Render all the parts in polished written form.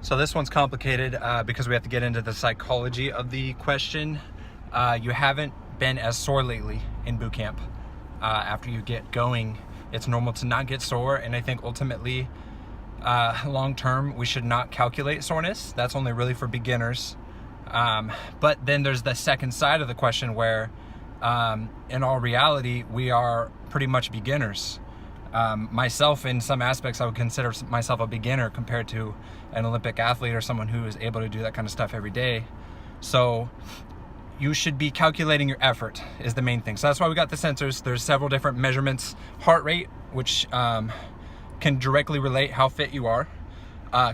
So this one's complicated because we have to get into the psychology of the question. You haven't been as sore lately in boot camp. After you get going, it's normal to not get sore, and I think ultimately, long term, we should not calculate soreness. That's only really for beginners. But then there's the second side of the question where, in all reality, we are pretty much beginners. Myself, in some aspects, I would consider myself a beginner compared to an Olympic athlete or someone who is able to do that kind of stuff every day. So you should be calculating your effort is the main thing. So that's why we got the sensors. There's several different measurements. Heart rate, which can directly relate how fit you are.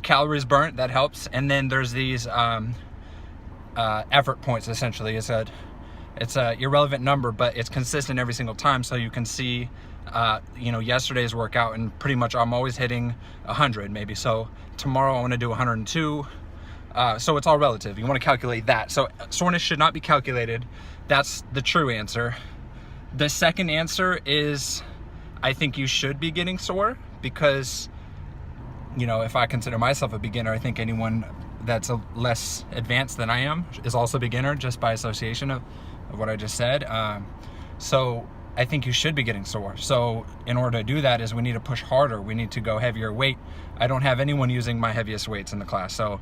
Calories burnt, that helps. And then there's these effort points, essentially. It's a irrelevant number, but it's consistent every single time. So you can see yesterday's workout, and pretty much I'm always hitting 100 maybe. So tomorrow I want to do 102. So it's all relative. You want to calculate that. So soreness should not be calculated. That's the true answer. The second answer is, I think you should be getting sore because, if I consider myself a beginner, I think anyone that's less advanced than I am is also a beginner just by association of what I just said. So I think you should be getting sore. So in order to do that is we need to push harder. We need to go heavier weight. I don't have anyone using my heaviest weights in the class. So,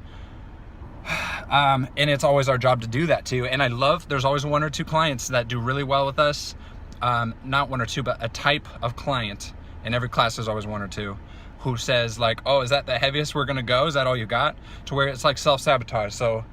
and it's always our job to do that too. And there's always one or two clients that do really well with us. Not one or two, but a type of client. In every class there's always one or two who says like, oh, is that the heaviest we're gonna go? Is that all you got? To where it's like self-sabotage. So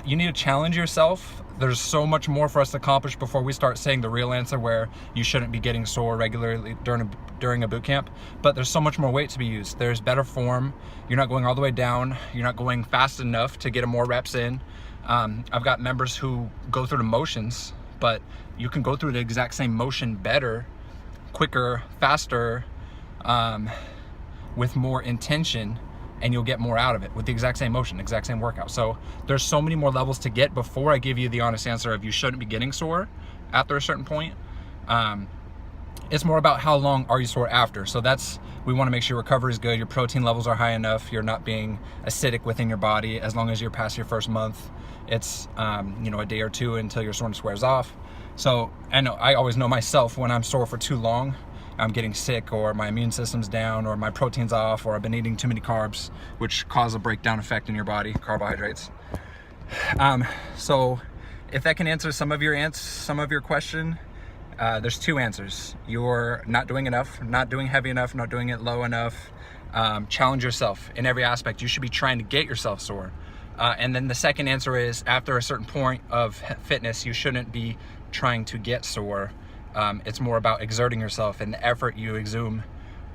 you need to challenge yourself. There's so much more for us to accomplish before we start saying the real answer where you shouldn't be getting sore regularly during a boot camp. But there's so much more weight to be used. There's better form. You're not going all the way down. You're not going fast enough to get more reps in. I've got members who go through the motions, but you can go through the exact same motion better, quicker, faster, with more intention, and you'll get more out of it with the exact same motion, exact same workout. So there's so many more levels to get before I give you the honest answer of you shouldn't be getting sore after a certain point. It's more about how long are you sore after. So we want to make sure your recovery is good, your protein levels are high enough, you're not being acidic within your body. As long as you're past your first month, it's a day or two until your soreness wears off. So I always know myself when I'm sore for too long, I'm getting sick, or my immune system's down, or my protein's off, or I've been eating too many carbs, which cause a breakdown effect in your body, carbohydrates. So if that can answer some of your question, there's two answers. You're not doing enough, not doing heavy enough, not doing it low enough. Challenge yourself in every aspect. You should be trying to get yourself sore. And then the second answer is, after a certain point of fitness, you shouldn't be trying to get sore. It's more about exerting yourself and the effort you exude,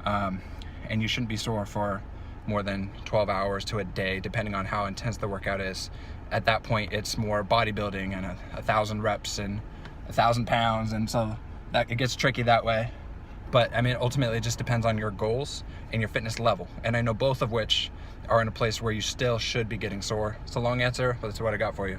and you shouldn't be sore for more than 12 hours to a day, depending on how intense the workout is. At that point, it's more bodybuilding and 1,000 reps and 1,000 pounds, and so that it gets tricky that way. But ultimately, it just depends on your goals and your fitness level, and I know both of which are in a place where you still should be getting sore. It's a long answer, but that's what I got for you.